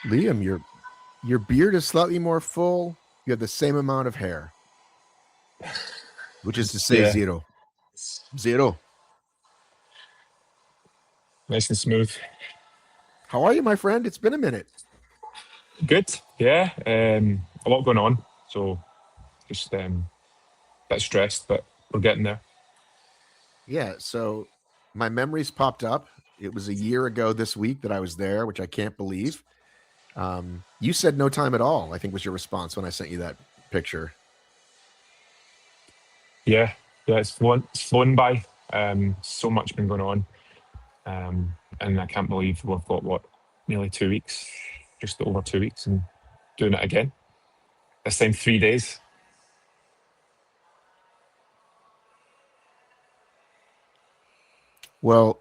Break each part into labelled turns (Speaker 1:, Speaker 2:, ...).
Speaker 1: Liam, your beard is slightly more full. You have the same amount of hair, which is to say
Speaker 2: Yeah.
Speaker 1: zero. Zero.
Speaker 2: Nice and smooth.
Speaker 1: How are you, my friend? It's been a minute.
Speaker 2: Good. Yeah. A lot going on. So just a bit stressed, but we're getting there.
Speaker 1: Yeah, so my memories popped up. It was a year ago this week that I was there, which I can't believe. You said no time at all, I think was your response when I sent you that picture.
Speaker 2: Yeah. Yeah. It's flown by. So much been going on. And I can't believe we've got nearly 2 weeks, just over 2 weeks, and doing it again. This time 3 days.
Speaker 1: Well,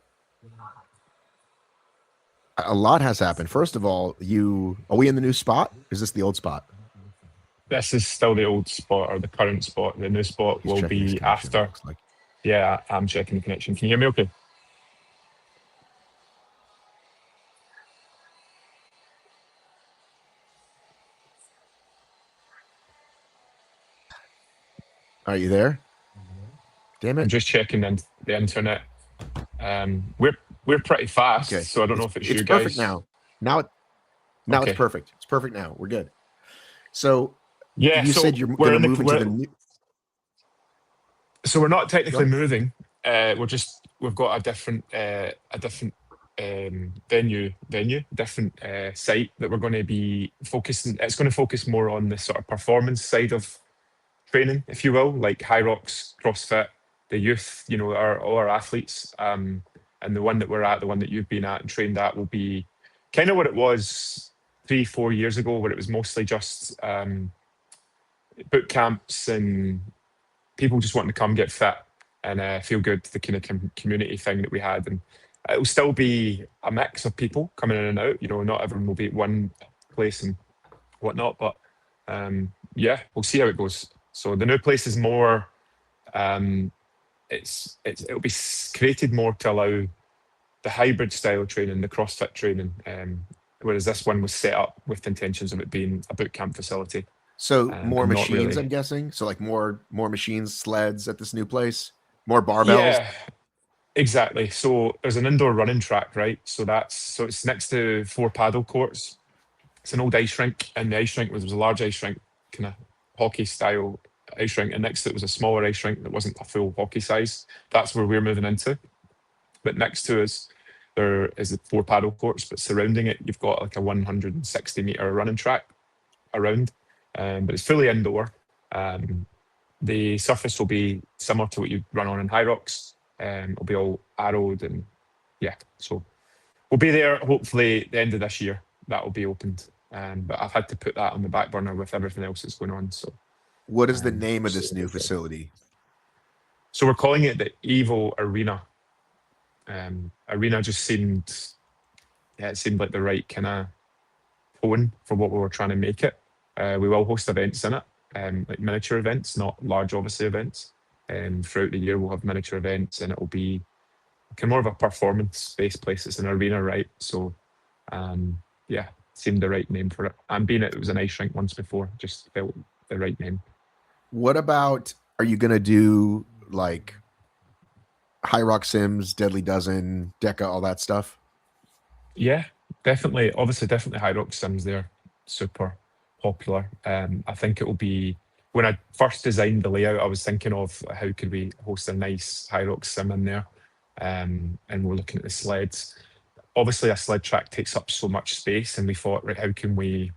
Speaker 1: a lot has happened. First of all, are we in the new spot? Is this the old spot?
Speaker 2: This is still the old spot or the current spot. The new spot
Speaker 1: He's
Speaker 2: will
Speaker 1: checking his
Speaker 2: be
Speaker 1: connection, it
Speaker 2: after.
Speaker 1: looks like.
Speaker 2: Yeah, I'm checking the connection. Can you hear me okay?
Speaker 1: Are you there? Damn
Speaker 2: I'm
Speaker 1: it.
Speaker 2: just checking the internet. We're pretty fast,
Speaker 1: Okay.
Speaker 2: so I don't know if it's
Speaker 1: It's
Speaker 2: you
Speaker 1: perfect
Speaker 2: guys.
Speaker 1: now. Now it's
Speaker 2: Okay.
Speaker 1: perfect. It's perfect now. We're good. So
Speaker 2: Yeah,
Speaker 1: you
Speaker 2: so
Speaker 1: said you're
Speaker 2: we're
Speaker 1: going to
Speaker 2: in the
Speaker 1: move into the new.
Speaker 2: so we're not
Speaker 1: Go
Speaker 2: technically
Speaker 1: ahead.
Speaker 2: moving. We've got a different venue, different site that we're going to be focusing. It's going to focus more on the sort of performance side of training, if you will, like HYROX, CrossFit, the youth, all our athletes. And the one that we're at, the one that you've been at and trained at, will be kind of what it was 3, 4 years ago, where it was mostly just boot camps and people just wanting to come get fit and feel good, the kind of community thing that we had. And it will still be a mix of people coming in and out. Not everyone will be at one place and whatnot, but yeah, we'll see how it goes. So the new place is more. It'll be created more to allow the hybrid style training, the CrossFit training, whereas this one was set up with intentions of it being a boot camp facility,
Speaker 1: So more
Speaker 2: and not
Speaker 1: machines,
Speaker 2: really.
Speaker 1: I'm guessing. So like more machines, sleds at this new place, more barbells.
Speaker 2: Yeah, exactly. So there's an indoor running track, right? So it's next to 4 paddle courts. It's an old ice rink, and the ice rink was a large ice rink, kind of hockey style ice rink, and next to it was a smaller ice rink that wasn't a full hockey size. That's where we're moving into. But next to us, there is the 4 paddle courts, but surrounding it, you've got like a 160-meter running track around, but it's fully indoor. Um, the surface will be similar to what you run on in HYROX. It'll be all arrowed and yeah, so we'll be there hopefully the end of this year. That will be opened. But I've had to put that on the back burner with everything else that's going on. So,
Speaker 1: What is the name of
Speaker 2: so
Speaker 1: this new facility?
Speaker 2: we're calling it the Evo Arena. Arena just yeah, it seemed like the right kind of tone for what we were trying to make it. We will host events in it, like miniature events, not large, obviously, events. Throughout the year, we'll have miniature events, and it'll be kind of more of a performance-based place. It's an arena, right? So, yeah, seemed the right name for it. And being it was an ice rink once before, just felt the right name.
Speaker 1: What about, are you going to do like HYROX Sims, Deadly Dozen, Deca, all that stuff?
Speaker 2: Yeah, definitely. Obviously, definitely HYROX Sims there. Super popular. I think it will be, when I first designed the layout, I was thinking of how could we host a nice HYROX Sim in there. And we're looking at the sleds. Obviously, a sled track takes up so much space, and we thought, right, how can we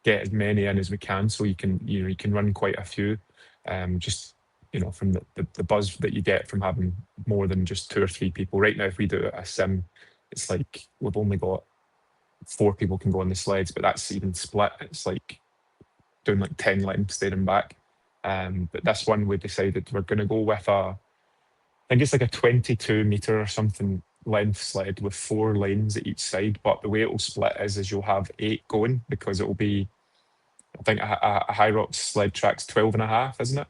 Speaker 2: get as many in as we can so you can run quite a few. Just from the buzz that you get from having more than just 2 or 3 people. Right now, if we do a sim, it's like we've only got 4 people can go on the sleds, but that's even split. It's like doing like 10 lengths there and back. But this one we decided we're going to go with I think it's like a 22-meter or something length sled with 4 lanes at each side. But the way it will split is you'll have 8 going, because it will be, I think a HYROX sled track's 12 and a half, isn't it?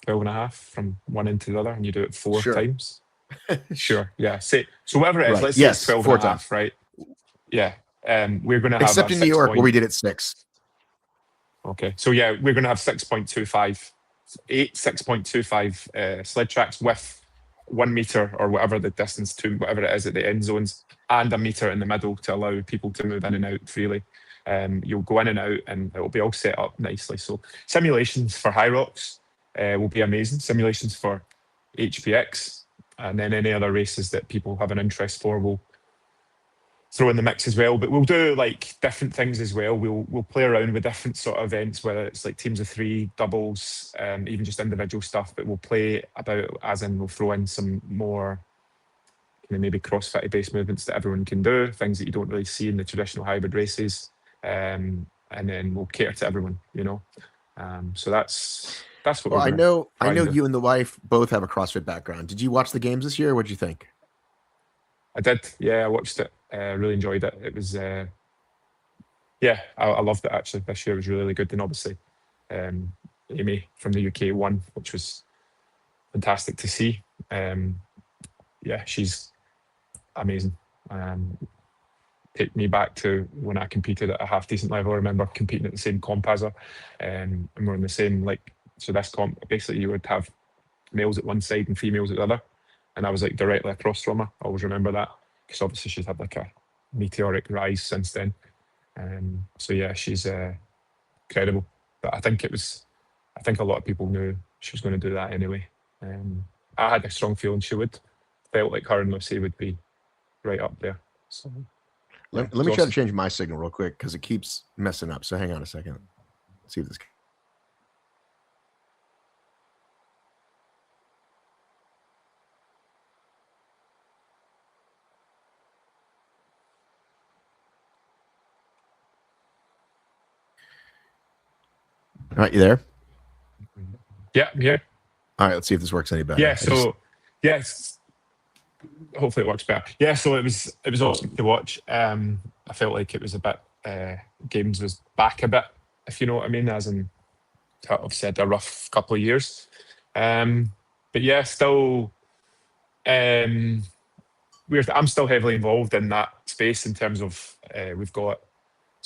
Speaker 2: 12 and a half from one end to the other, and you do it 4 times. Sure, yeah. So whatever it is,
Speaker 1: Right.
Speaker 2: let's say it's
Speaker 1: Yes,
Speaker 2: 12 and a
Speaker 1: 4 times.
Speaker 2: half, right? Yeah. We're going to have
Speaker 1: Except
Speaker 2: a
Speaker 1: in New
Speaker 2: 6
Speaker 1: York, where
Speaker 2: point.
Speaker 1: we did it 6.
Speaker 2: Okay, so yeah, we're going to have 6.25, 6.25 sled tracks with 1 meter or whatever the distance to whatever it is at the end zones, and a meter in the middle to allow people to move in and out freely. You'll go in and out, and it will be all set up nicely. So simulations for HYROX will be amazing. Simulations for HPX, and then any other races that people have an interest for will throw in the mix as well. But we'll do like different things as well. We'll play around with different sort of events, whether it's like teams of 3, doubles, even just individual stuff. But we'll play about, as in we'll throw in some more maybe CrossFit based movements that everyone can do, things that you don't really see in the traditional hybrid races, and then we'll cater to everyone. So that's what
Speaker 1: Well,
Speaker 2: we're
Speaker 1: I
Speaker 2: going to
Speaker 1: know
Speaker 2: try and do.
Speaker 1: you and the wife both have a CrossFit background. Did you watch the games this year? What'd you think?
Speaker 2: I did, yeah. I watched it. Really enjoyed it. It was, yeah, I loved it actually. This year was really good, and obviously, Amy from the UK won, which was fantastic to see. Yeah, she's amazing. Take me back to when I competed at a half decent level. I remember competing at the same comp as her, and we're in the same so this comp basically you would have males at one side and females at the other, and I was like directly across from her. I always remember that because obviously she's had like a meteoric rise since then. So yeah, she's incredible. But I think a lot of people knew she was going to do that anyway. I had a strong feeling she would. Felt like her and Lucy would be right up there. So yeah,
Speaker 1: Let me try to
Speaker 2: awesome.
Speaker 1: change my signal real quick because it keeps messing up. So hang on a second. Let's see if this. All right, you there?
Speaker 2: Yeah, yeah.
Speaker 1: All right, let's see if this works any better.
Speaker 2: Yeah, so yes, hopefully it works better. Yeah, so it was awesome to watch. I felt like it was a bit games was back a bit, if you know what I mean, as in I've said a rough couple of years. But yeah, still I'm still heavily involved in that space in terms of we've got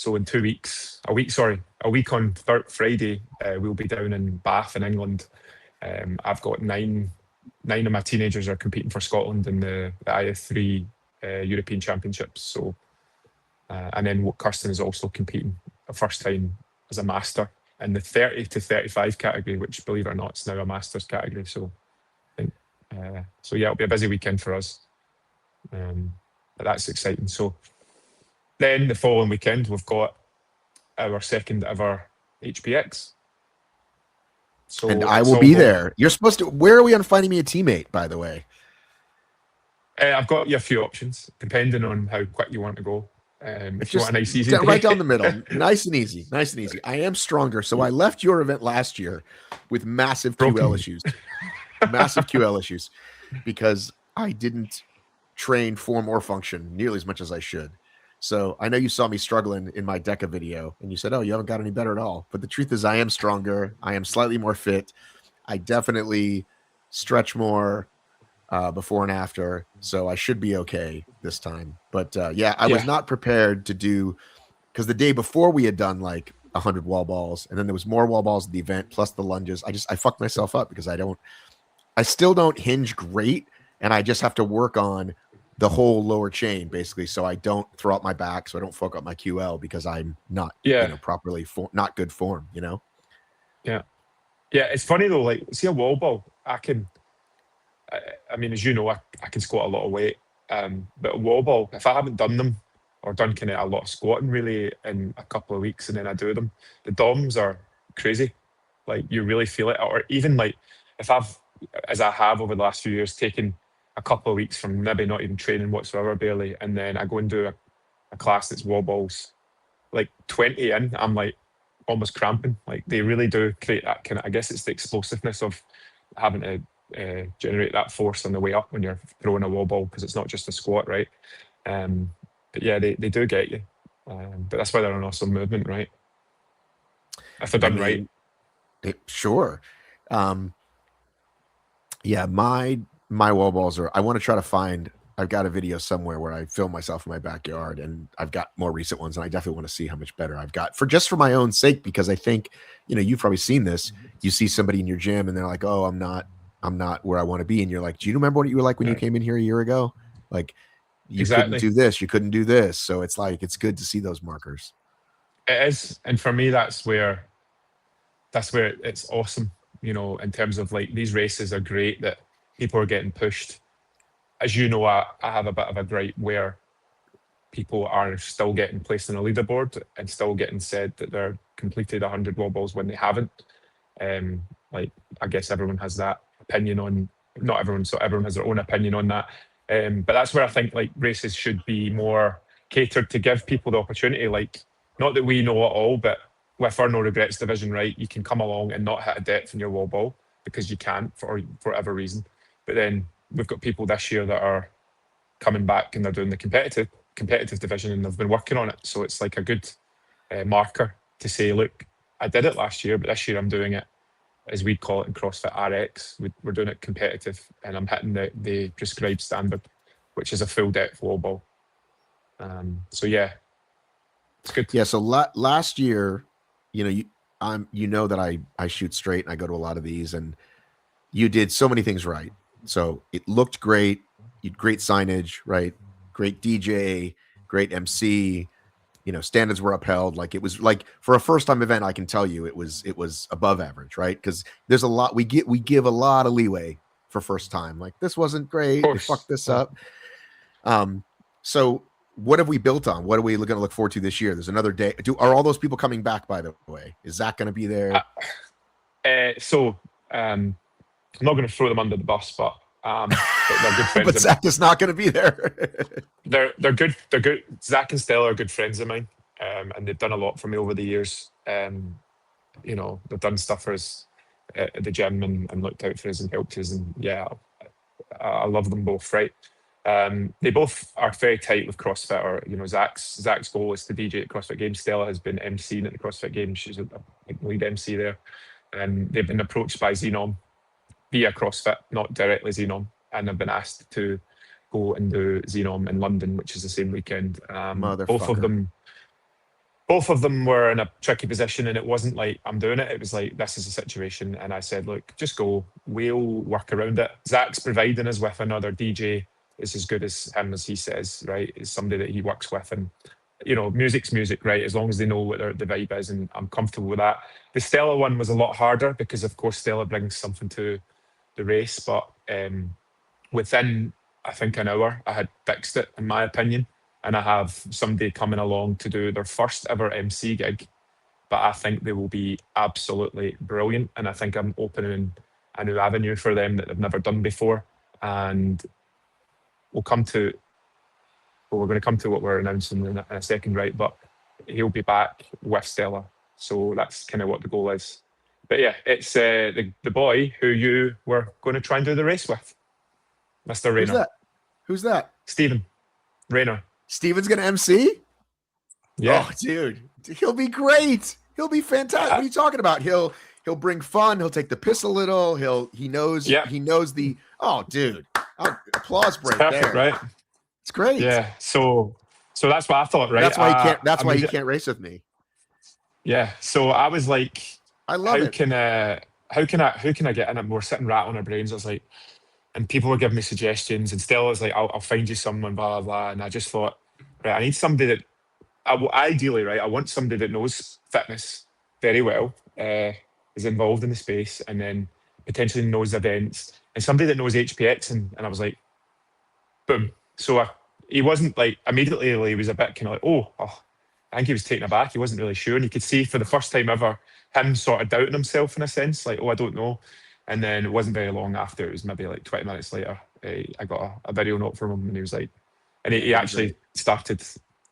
Speaker 2: in 2 weeks, a week on Friday, we'll be down in Bath in England. I've got nine of my teenagers are competing for Scotland in the IF3 European Championships. So, and then Kirsten is also competing the first time as a master in the 30 to 35 category, which, believe it or not, is now a masters category. So, I think, yeah, it'll be a busy weekend for us. But that's exciting. So, then the following weekend, we've got our second ever HPX. So
Speaker 1: and I will be there. You're supposed to. Where are we on finding me a teammate, by the way?
Speaker 2: I've got you a few options, depending on how quick you want to go. If you want a nice, easy day.
Speaker 1: Right down the middle, nice and easy, nice and easy. I am stronger, so I left your event last year with massive QL issues, because I didn't train form or function nearly as much as I should. So I know you saw me struggling in my DECA video, and you said, "Oh, you haven't got any better at all." But the truth is, I am stronger. I am slightly more fit. I definitely stretch more before and after, so I should be okay this time. But yeah, I was not prepared to do, because the day before we had done like 100 wall balls, and then there was more wall balls at the event plus the lunges. I fucked myself up because I still don't hinge great, and I just have to work on the whole lower chain basically, so I don't throw out my back, so I don't fuck up my QL because I'm not properly not good form.
Speaker 2: Yeah, it's funny though. Like, see a wall ball, I mean, as you know, I can squat a lot of weight. But a wall ball, if I haven't done them or done kind of a lot of squatting really in a couple of weeks and then I do them, the DOMs are crazy. Like, you really feel it. Or even like if as I have over the last few years, taken a couple of weeks from maybe not even training whatsoever, barely, and then I go and do a class that's wall balls, like 20 in, I'm like almost cramping. Like, they really do create that kind of, I guess it's the explosiveness of having to generate that force on the way up when you're throwing a wall ball, because it's not just a squat, right? But yeah, they do get you. But that's why they're an awesome movement, right? If they're done right.
Speaker 1: Sure. Yeah, my wall balls are, I want to try to find I've got a video somewhere where I film myself in my backyard, and I've got more recent ones, and I definitely want to see how much better I've got for my own sake, because I think, you've probably seen this. You see somebody in your gym and they're like, "Oh, I'm not where I want to be." And you're like, "Do you remember what you were like when you
Speaker 2: Yeah,
Speaker 1: came in here a year ago? Like, you couldn't
Speaker 2: exactly.
Speaker 1: do this, you couldn't do this." So it's like, it's good to see those markers.
Speaker 2: It is, and for me, that's where it's awesome. In terms of like these races are great that people are getting pushed. As you know, I have a bit of a gripe where people are still getting placed on a leaderboard and still getting said that they're completed 100 wall balls when they haven't. Um, like, I guess everyone has that opinion on, not everyone, so everyone has their own opinion on that. But that's where I think like races should be more catered to give people the opportunity. Like, not that we know it all, but with our no regrets division, right, you can come along and not hit a depth in your wall ball because you can't for whatever reason. But then we've got people this year that are coming back and they're doing the competitive division and they've been working on it. So it's like a good marker to say, look, I did it last year, but this year I'm doing it, as we call it in CrossFit, RX. We're doing it competitive, and I'm hitting the prescribed standard, which is a full depth wall ball. So yeah, it's good.
Speaker 1: Yeah. So last year, you know that I shoot straight and I go to a lot of these, and you did so many things right. So it looked great. You had great signage, right? Great DJ, great MC. Standards were upheld. Like, it was like, for a first time event, I can tell you it was above average, right? Because there's a lot, we give a lot of leeway for first time. Like, this wasn't
Speaker 2: Of
Speaker 1: great, they
Speaker 2: course.
Speaker 1: fucked this
Speaker 2: Yeah.
Speaker 1: up. So what have we built on? What are we going to look forward to this year? There's another day. Are all those people coming back, by the way? Is Zach going to be
Speaker 2: Uh,
Speaker 1: there?
Speaker 2: so I'm not going to throw them under the bus, but they're good friends
Speaker 1: But
Speaker 2: of mine.
Speaker 1: Zach is not going to be there.
Speaker 2: They're good. They're good. Zach and Stella are good friends of mine, and they've done a lot for me over the years. They've done stuff for us at the gym and looked out for us and helped us. And yeah, I love them both. Right. They both are very tight with CrossFit. Or Zach's goal is to DJ at CrossFit Games. Stella has been emceeing at the CrossFit Games. She's a lead MC there. And they've been approached by Xenom via CrossFit, not directly Xenom, and have been asked to go and do Xenom in London, which is the same weekend. Both of
Speaker 1: Motherfucker.
Speaker 2: them both of them were in a tricky position, and it wasn't like I'm doing it. It was like, this is a situation, and I said, look, just go. We'll work around it. Zach's providing us with another DJ is as good as him, as he says, right? Is somebody that he works with, and music's music, right? As long as they know what the vibe is, and I'm comfortable with that. The Stella one was a lot harder because, of course, Stella brings something to the race, but within, I think, an hour, I had fixed it, in my opinion. And I have somebody coming along to do their first ever MC gig, but I think they will be absolutely brilliant. And I think I'm opening a new avenue for them that they've never done before. And we'll come to, well, we're going to come to what we're announcing in a second, right? But he'll be back with Stella. So that's kind of what the goal is. But yeah, it's the boy who you were going to try and do the race with, Mr.
Speaker 1: Who's
Speaker 2: Rayner.
Speaker 1: that? Who's that?
Speaker 2: Stephen Rayner.
Speaker 1: Steven's going to MC?
Speaker 2: Yeah.
Speaker 1: Oh, dude, he'll be great. He'll be fantastic. What are you talking about? He'll bring fun. He'll take the piss a little. He knows
Speaker 2: Yeah.
Speaker 1: the. Oh, dude, applause break
Speaker 2: Perfect,
Speaker 1: there.
Speaker 2: right?
Speaker 1: It's great.
Speaker 2: Yeah. So that's what I thought, right?
Speaker 1: That's why he can't. That's
Speaker 2: I
Speaker 1: why
Speaker 2: mean,
Speaker 1: he can't race with me.
Speaker 2: yeah. So I was like,
Speaker 1: I love it.
Speaker 2: how can I get in it? And we're sitting rattling our brains. I was like, and people were giving me suggestions, and Stella was like, I'll find you someone, blah blah blah. And I just thought, right, I need somebody that, ideally, right, I want somebody that knows fitness very well, is involved in the space, and then potentially knows events, and somebody that knows HPX. And I was like, boom. So he wasn't like, immediately, he was a bit kind of like, oh, I think he was taken aback. He wasn't really sure. And you could see for the first time ever, him sort of doubting himself in a sense, like, I don't know. And then it wasn't very long after, it was maybe like 20 minutes later, I got a video note from him, and he was like, and he actually started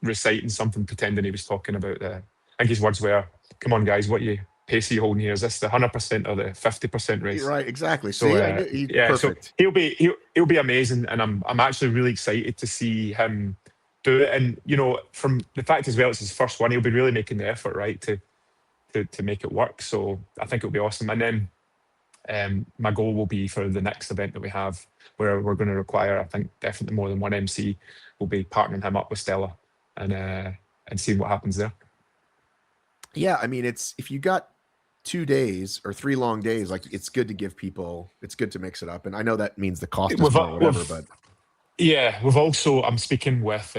Speaker 2: reciting something, pretending he was talking about I think his words were, come on guys, what you pace are you holding here? Is this the 100% or the 50% race?
Speaker 1: Right, exactly.
Speaker 2: So
Speaker 1: See, he's
Speaker 2: yeah,
Speaker 1: perfect.
Speaker 2: so he'll be amazing, and I'm actually really excited to see him do it. And from the fact as well, it's his first one, he'll be really making the effort, right, to make it work. So I think it'll be awesome. And then My goal will be for the next event that we have, where we're going to require, I think, definitely more than one MC. We'll be partnering him up with Stella and seeing what happens there.
Speaker 1: Yeah, I mean, it's if you got 2 days or 3 long days, like it's good to give people, it's good to mix it up. And I know that means the cost is more, whatever, but
Speaker 2: Yeah, we've also, I'm speaking with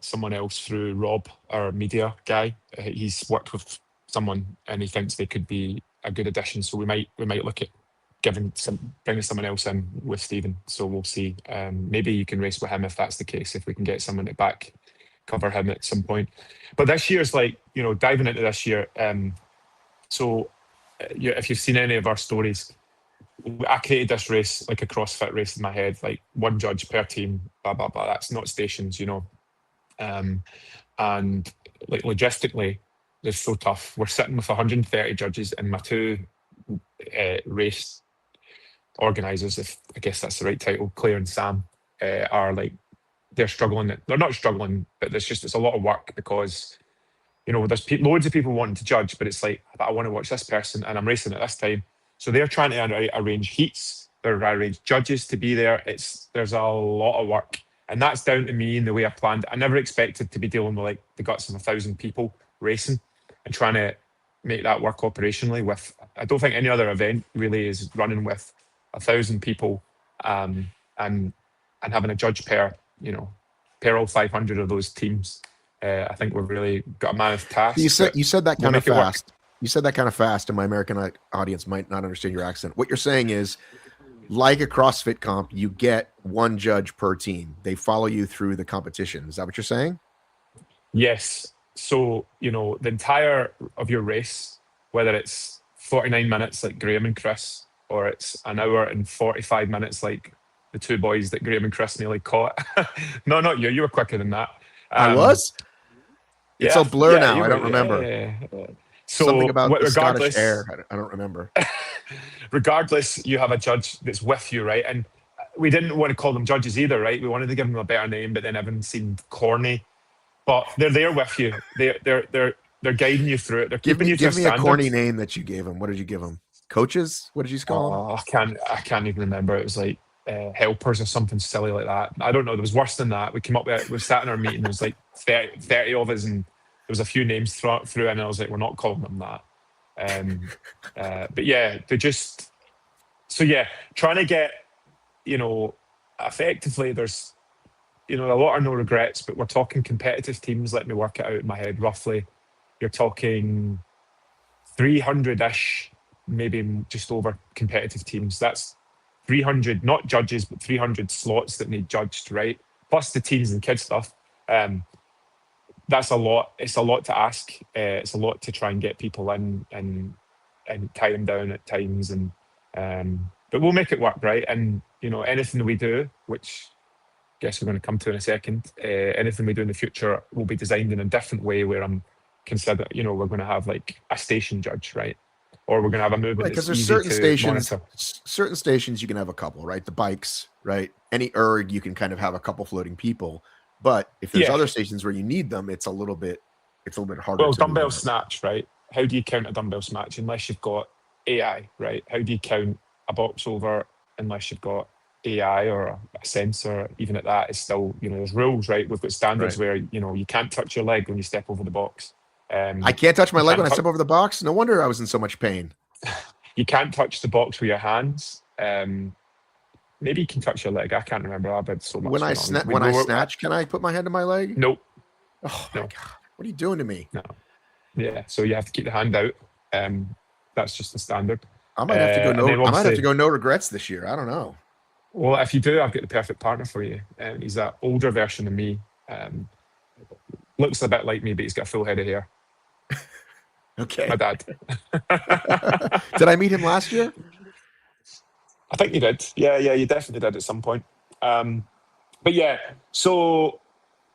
Speaker 2: someone else through Rob, our media guy. He's worked with someone and he thinks they could be a good addition. So we might look at bringing someone else in with Stephen. So we'll see. Maybe you can race with him if that's the case, if we can get someone to cover him at some point. But this year's like, diving into this year. So if you've seen any of our stories, I created this race like a CrossFit race in my head, like one judge per team, blah blah blah. That's not stations, and like logistically, it's so tough. We're sitting with 130 judges, and my two race organisers, if I guess that's the right title, Claire and Sam, are like they're struggling. They're not struggling, but it's a lot of work because there's loads of people wanting to judge, but it's like, I want to watch this person and I'm racing at this time. So they're trying to arrange heats, they're arrange judges to be there. There's a lot of work. And that's down to me and the way I planned it. I never expected to be dealing with like the guts of 1,000 people racing and trying to make that work operationally with, I don't think any other event really is running with 1,000 people and having a judge per all 500 of those teams. I think we've really got a mammoth task.
Speaker 1: You said that kind of fast. You said that kind of fast, and my American audience might not understand your accent. What you're saying is, like a CrossFit comp, you get one judge per team. They follow you through the competition. Is that what you're saying?
Speaker 2: Yes. So, the entire of your race, whether it's 49 minutes like Graham and Chris, or it's an hour and 45 minutes like the two boys that Graham and Chris nearly caught. No, not you. You were quicker than that.
Speaker 1: I was? It's a blur now. I don't remember.
Speaker 2: Yeah. So
Speaker 1: something about the
Speaker 2: regardless,
Speaker 1: Scottish air. I don't remember.
Speaker 2: Regardless, you have a judge that's with you, right? And we didn't want to call them judges either, right? We wanted to give them a better name, but then everyone seemed corny. But they're there with you. They're guiding you through it. They're keeping you to
Speaker 1: standards. Give me a corny name that you gave them. What did you give them? Coaches? What did you call them?
Speaker 2: I can't even remember. It was like helpers or something silly like that. I don't know. There was worse than that. We came up with it. We sat in our meeting. There was like 30 of us, and there was a few names through, and I was like, we're not calling them that. But yeah, trying to get, effectively, there's, a lot of no regrets, but we're talking competitive teams. Let me work it out in my head roughly. You're talking 300-ish, maybe just over competitive teams. That's 300, not judges, but 300 slots that need judged, right? Plus the teens and kids stuff. That's a lot. It's a lot to ask. It's a lot to try and get people in and tie them down at times. But we'll make it work, right? And anything we do, which I guess we're going to come to in a second, anything we do in the future will be designed in a different way where I'm considered, we're going to have like a station judge, right? Or we're going to have a movement
Speaker 1: because there's certain stations you can have a couple, right? The bikes, right? Any erg you can kind of have a couple floating people. But if there's other stations where you need them, it's a little bit harder.
Speaker 2: Well, dumbbell snatch, right? How do you count a dumbbell snatch unless you've got AI, right? How do you count a box over unless you've got AI or a sensor? Even at that, it's still, there's rules, right? We've got standards where, you can't touch your leg when you step over the box.
Speaker 1: I can't touch my leg when I step over the box. No wonder I was in so much pain.
Speaker 2: You can't touch the box with your hands. Maybe you can touch your leg. I can't remember. I've had so much.
Speaker 1: When I snatch, can I put my hand in my leg?
Speaker 2: Nope.
Speaker 1: Oh my God. What are you doing to me?
Speaker 2: No. Yeah. So you have to keep the hand out. That's just the standard.
Speaker 1: I might have to go no regrets this year. I don't know.
Speaker 2: Well, if you do, I've got the perfect partner for you. He's that older version of me. Looks a bit like me, but he's got a full head of hair.
Speaker 1: Okay.
Speaker 2: My dad.
Speaker 1: Did I meet him last year?
Speaker 2: I think you did. Yeah, you definitely did at some point. But yeah, so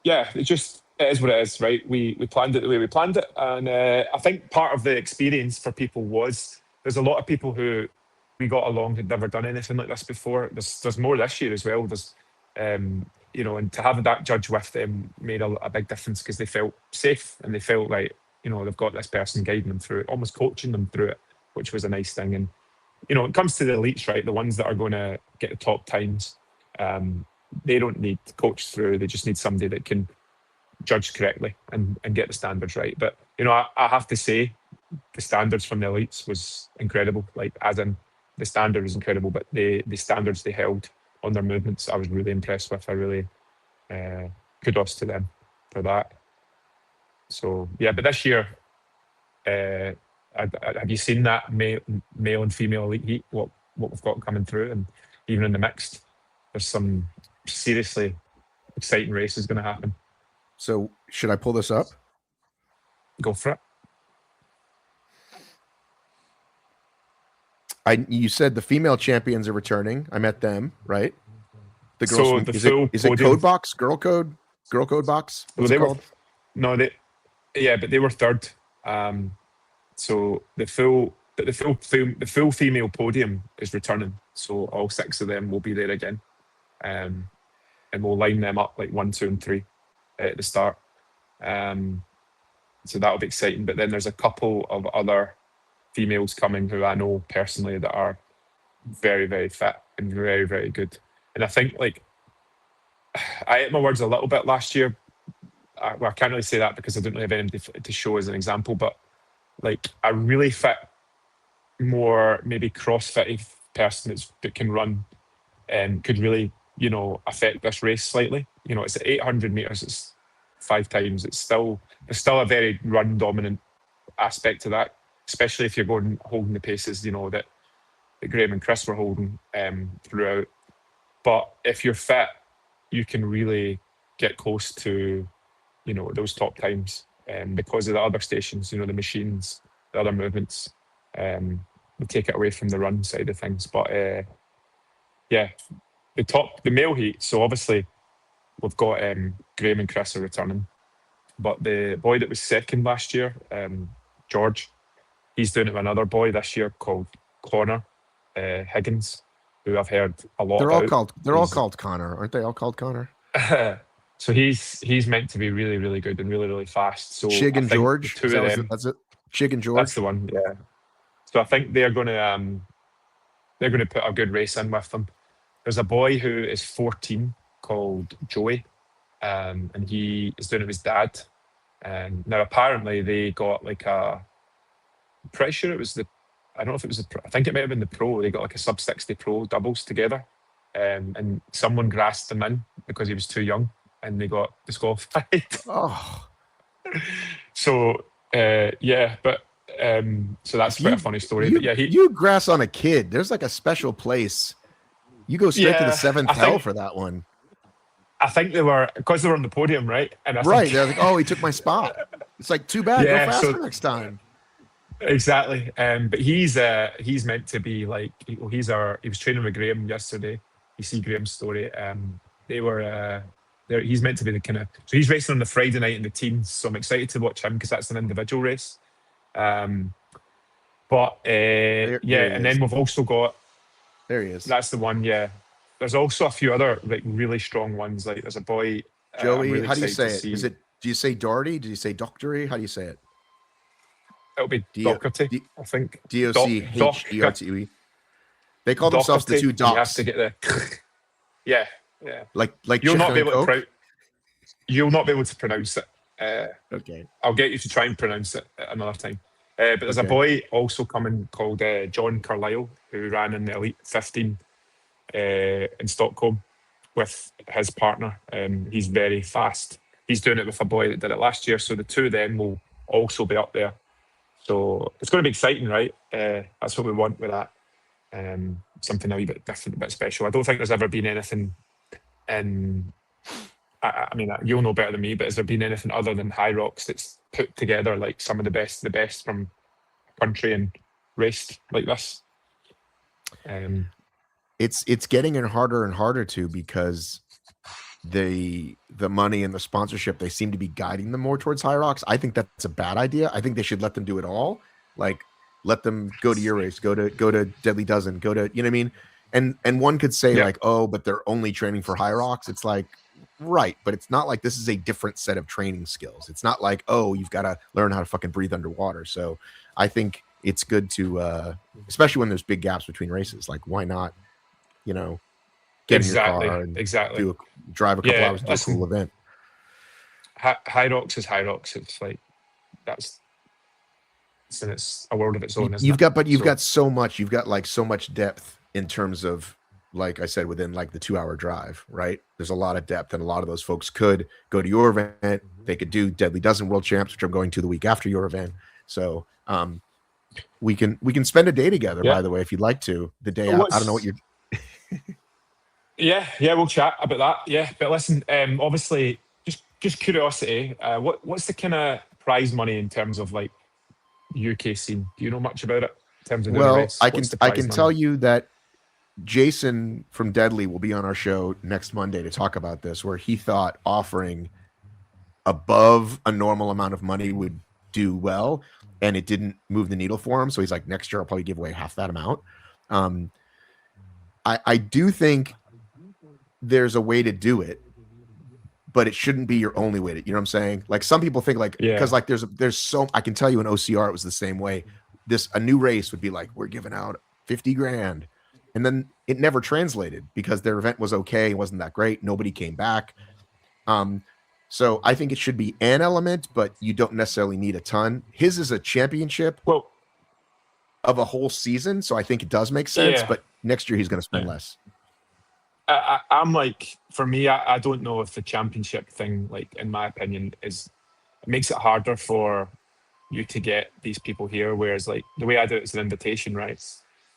Speaker 2: yeah, it is what it is, right? We planned it the way we planned it. And I think part of the experience for people was there's a lot of people who we got along who'd never done anything like this before. There's more this year as well. There's and to have that judge with them made a big difference because they felt safe and they felt like, they've got this person guiding them through it, almost coaching them through it, which was a nice thing. And you know, it comes to the elites, right? The ones that are going to get the top times. They don't need coach through. They just need somebody that can judge correctly and get the standards right. But you know, I have to say, the standards from the elites was incredible. Like, as in, the standard was incredible, but the standards they held on their movements, I was really impressed with. I really kudos to them for that. So yeah, but this year, have you seen that male and female elite heat? What we've got coming through, and even in the mixed, there's some seriously exciting races going to happen.
Speaker 1: So should I pull this up?
Speaker 2: Go for it.
Speaker 1: You said the female champions are returning. I met them, right? The girls.
Speaker 2: So
Speaker 1: from,
Speaker 2: the
Speaker 1: is
Speaker 2: full
Speaker 1: it
Speaker 2: podium,
Speaker 1: Code Box? Girl Code Box? What's it called?
Speaker 2: But they were third. So the full female podium is returning. So all 6 of them will be there again, and we'll line them up like 1, 2, and 3 at the start. So that'll be exciting. But then there's a couple of other females coming who I know personally that are very, very fit and very, very good. And I think, like, I ate my words a little bit last year. Well, I can't really say that because I don't really have anybody to show as an example, but like, a really fit, more maybe CrossFit person that can run and could really, you know, affect this race slightly. You know, it's at 800 meters, it's 5 times. There's still a very run dominant aspect to that, especially if you're holding the paces, you know, that Graham and Chris were holding throughout. But if you're fit, you can really get close to, you know, those top times because of the other stations, you know, the machines, the other movements. We take it away from the run side of things. But yeah, the male heat. So obviously we've got Graham and Chris are returning, but the boy that was second last year, George, he's doing it with another boy this year called Connor Higgins, who I've heard a lot about.
Speaker 1: They're all called Connor, aren't they? All called Connor.
Speaker 2: So he's meant to be really, really good and really, really fast. So
Speaker 1: Chig and George. That's it. Chig and George.
Speaker 2: That's the one. Yeah. So I think they're going to put a good race in with them. There's a boy who is 14 called Joey, and he is doing it with his dad. Now apparently they got like I'm pretty sure it was I don't know if it was I think it might have been the pro. They got like a sub 60 pro doubles together, and someone grassed them in because he was too young, and they got disqualified.
Speaker 1: Oh.
Speaker 2: So yeah, but so that's quite a funny story. But yeah,
Speaker 1: you grass on a kid. There's like a special place. You go straight to the 7th hell for that one.
Speaker 2: I think they were, because they were on the podium, right? And
Speaker 1: they're like, oh, he took my spot. It's like, too bad. Go faster next time.
Speaker 2: Exactly. But he's meant to be like, he was training with Graham yesterday. You see Graham's story. He's meant to be the kind of, so he's racing on the Friday night in the teens. So I'm excited to watch him because that's an individual race. And then we've also got,
Speaker 1: there he is.
Speaker 2: That's the one. Yeah. There's also a few other like really strong ones. Like there's a boy,
Speaker 1: Joey. Really, how do you say it? Do you say Doherty? Do you say Doctory? How do you say it?
Speaker 2: It'll be Doherty, I think.
Speaker 1: DOCHERTE. They call themselves the two docs.
Speaker 2: You have to get the yeah.
Speaker 1: Like
Speaker 2: you'll not be able to pronounce it.
Speaker 1: Okay.
Speaker 2: I'll get you to try and pronounce it another time. But there's a boy also coming called John Carlisle who ran in the Elite 15 in Stockholm with his partner. He's very fast. He's doing it with a boy that did it last year. So the two of them will also be up there. So it's going to be exciting, right? That's what we want with that. Something a wee bit different, a bit special. I don't think there's ever been anything in, I mean, you'll know better than me, but has there been anything other than HYROX that's put together like some of the best from country and raced like this?
Speaker 1: It's getting harder and harder to, because the money and the sponsorship, they seem to be guiding them more towards HYROX. I think that's a bad idea. I think they should let them do it all. Like, let them go to your race, go to Deadly Dozen, go to, you know what I mean? And one could say like, oh, but they're only training for HYROX. It's like, right, but it's not like this is a different set of training skills. It's not like, oh, you've got to learn how to fucking breathe underwater. So I think it's good to, especially when there's big gaps between races. Like, why not, get in your car and drive a couple hours and do a cool event.
Speaker 2: HYROX is HYROX. It's like it's a world of its own.
Speaker 1: You've got so much. You've got like so much depth in terms of, like I said, within like the 2-hour drive, right? There's a lot of depth, and a lot of those folks could go to your event. They could do Deadly Dozen World Champs, which I'm going to the week after your event. So we can spend a day together, by the way, if you'd like to. The day out. I don't know what you're.
Speaker 2: Yeah, we'll chat about that. Yeah, but listen, obviously, just curiosity. What's the kind of prize money in terms of like UK scene? Do you know much about it in terms of the race?
Speaker 1: I can tell you that Jason from Deadly will be on our show next Monday to talk about this, where he thought offering above a normal amount of money would do well, and it didn't move the needle for him. So he's like, next year I'll probably give away half that amount. I do think there's a way to do it, but it shouldn't be your only way to, you know what I'm saying? Like, some people think like, because like there's so, I can tell you in OCR it was the same way. A new race would be like, we're giving out 50 grand, and then it never translated because their event was okay, it wasn't that great, nobody came back. So I think it should be an element, but you don't necessarily need a ton. His is a championship of a whole season, so I think it does make sense, but next year he's going to spend less.
Speaker 2: I'm like, for me, I don't know if the championship thing, like, in my opinion, it makes it harder for you to get these people here. Whereas, like, the way I do it is an invitation, right?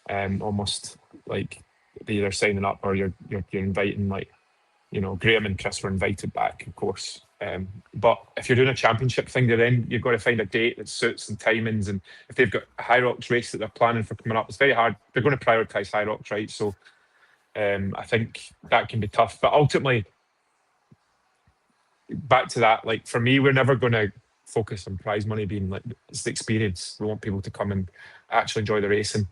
Speaker 2: Almost like they're either signing up or you're inviting, like, Graham and Chris were invited back, of course. But if you're doing a championship thing, then you've got to find a date that suits and timings. And if they've got a HYROX race that they're planning for coming up, it's very hard. They're going to prioritize HYROX, right? So I think that can be tough. But ultimately, back to that, like, for me, we're never going to focus on prize money being like, it's the experience. We want people to come and actually enjoy the race. And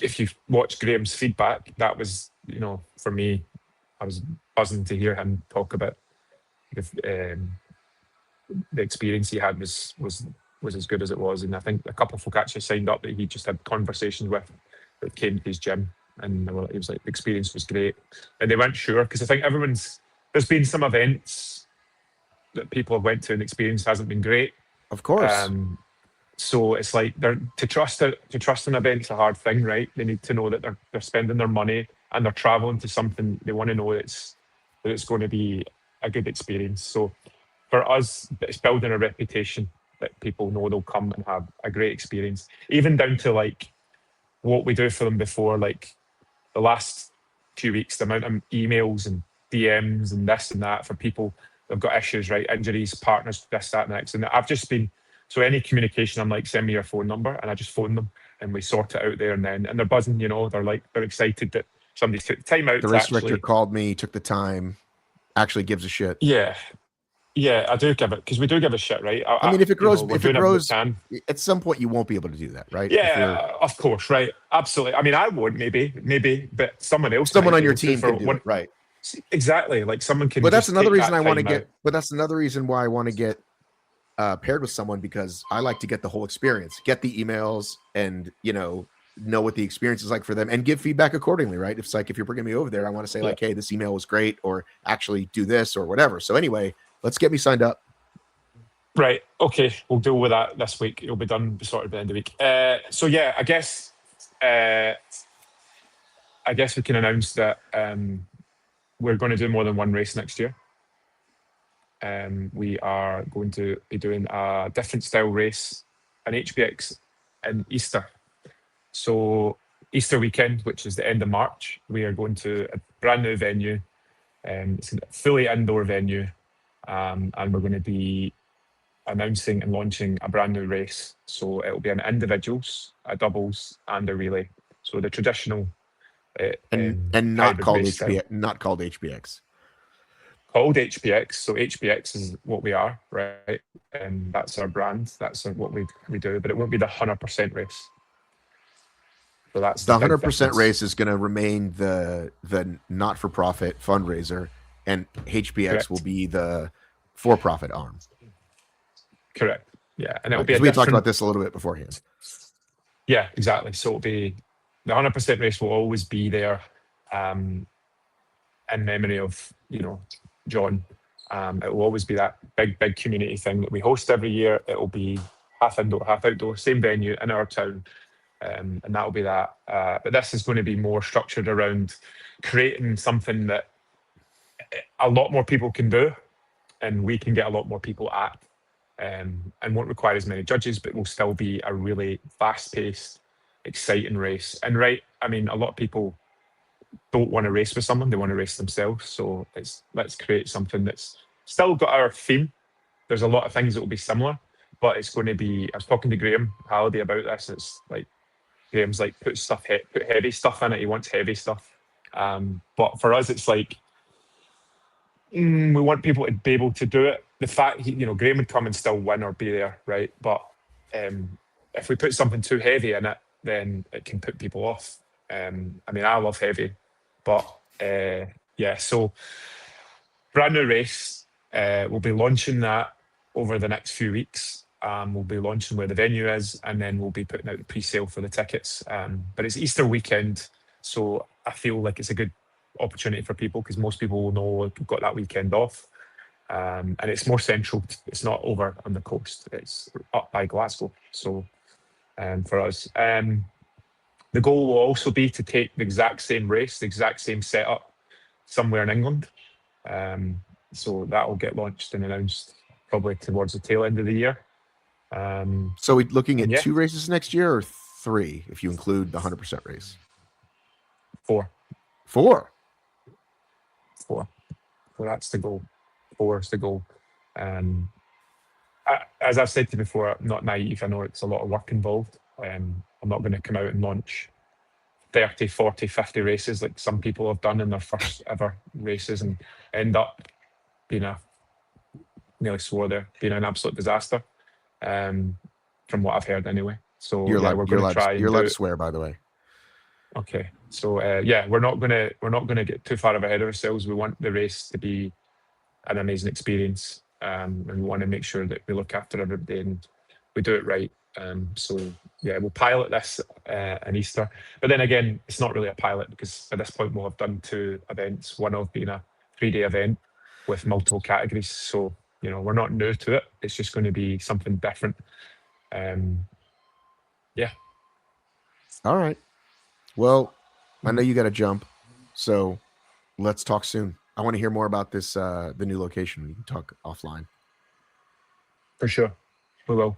Speaker 2: if you watch Graham's feedback, that was, for me, I was buzzing to hear him talk about the experience he had was as good as it was. And I think a couple of folk actually signed up that he just had conversations with that came to his gym, and he was like, the experience was great. And they weren't sure, because I think there's been some events that people have went to and the experience hasn't been great.
Speaker 1: Of course.
Speaker 2: So it's like, to trust an event's a hard thing, right? They need to know that they're spending their money and they're traveling to something. They want to know that it's going to be a good experience. So for us, it's building a reputation that people know they'll come and have a great experience, even down to like what we do for them before, like the last 2 weeks, the amount of emails and DMs and this and that for people that've got issues, right? Injuries, partners, this, that, and next. And I've just been, so any communication, I'm like, send me your phone number, and I just phone them and we sort it out there and then. And they're buzzing, they're excited that somebody took the time out.
Speaker 1: The race director called me, took the time, actually gives a shit.
Speaker 2: Yeah, I do give it, because we do give a shit, right?
Speaker 1: I mean, if it grows, at some point you won't be able to do that, right?
Speaker 2: Yeah, of course, right? Absolutely. I mean, I would maybe, but someone
Speaker 1: on your team can do it, right?
Speaker 2: Exactly, like someone can.
Speaker 1: But that's another reason I want to get. But that's another reason why I want to get paired with someone, because I like to get the whole experience, get the emails, and know what the experience is like for them, and give feedback accordingly, right? It's like, if you're bringing me over there, I want to say like, hey, this email was great, or actually do this or whatever. So anyway, let's get me signed up.
Speaker 2: Right. Okay. We'll deal with that this week. It'll be done sorted by the end of the week. So yeah, I guess we can announce that we're going to do more than one race next year. We are going to be doing a different style race, an HPX in Easter. So Easter weekend, which is the end of March, we are going to a brand new venue. It's a fully indoor venue. And we're going to be announcing and launching a brand new race. So it'll be an individuals, a doubles, and a relay. So the traditional
Speaker 1: and not called HPX, not called HPX.
Speaker 2: Called HPX. So HPX is what we are, right? And that's our brand. That's what we do. But it won't be the 100% race. So that's
Speaker 1: the 100% race is going to remain the not-for-profit fundraiser, and HPX will be the for-profit arm.
Speaker 2: Correct. Yeah, and it'll be.
Speaker 1: We talked about this a little bit beforehand.
Speaker 2: Yeah, exactly. So it'll be the 100% race will always be there, in memory of, John. It will always be that big community thing that we host every year. It will be half indoor, half outdoor, same venue in our town, and that will be that. But this is going to be more structured around creating something that a lot more people can do, and we can get a lot more people at, and won't require as many judges, but will still be a really fast-paced, exciting race. And right, I mean, a lot of people don't want to race with someone; they want to race themselves. So let's create something that's still got our theme. There's a lot of things that will be similar, but it's going to be. I was talking to Graham Halliday about this. It's like Graham's like put heavy stuff in it. He wants heavy stuff. But for us, it's like we want people to be able to do it. The fact Graham would come and still win or be there, right? But if we put something too heavy in it, then it can put people off. I mean, I love heavy, but yeah. So brand new race. We'll be launching that over the next few weeks. We'll be launching where the venue is, and then we'll be putting out the pre-sale for the tickets. But it's Easter weekend, so I feel like it's a good opportunity for people because most people will know we've got that weekend off. And it's more central. It's not over on the coast. It's up by Glasgow. So for us, the goal will also be to take the exact same race, the exact same setup somewhere in England. So that will get launched and announced probably towards the tail end of the year.
Speaker 1: So we're looking at
Speaker 2: yeah.
Speaker 1: 2 races next year, or 3 if you include the 100% race?
Speaker 2: 4.
Speaker 1: 4.
Speaker 2: So that's the goal. 4 is the goal. As I've said to you before, I'm not naive. I know it's a lot of work involved. I'm not going to come out and launch 30, 40, 50 races like some people have done in their first ever races and end up being nearly swore there, being an absolute disaster, from what I've heard anyway. So
Speaker 1: You're
Speaker 2: yeah,
Speaker 1: allowed,
Speaker 2: we're going to try
Speaker 1: you're
Speaker 2: and
Speaker 1: allowed
Speaker 2: do
Speaker 1: to
Speaker 2: it.
Speaker 1: swear, by the way.
Speaker 2: Okay, so yeah, we're not gonna get too far ahead of ourselves. We want the race to be an amazing experience, and we want to make sure that we look after everybody and we do it right. So yeah, we'll pilot this in Easter, but then again, it's not really a pilot because at this point we'll have done 2 events. One of being a 3-day event with multiple categories. So we're not new to it. It's just going to be something different. Yeah.
Speaker 1: All right. Well, I know you got to jump, so let's talk soon. I want to hear more about this, the new location. We can talk offline.
Speaker 2: For sure, we will.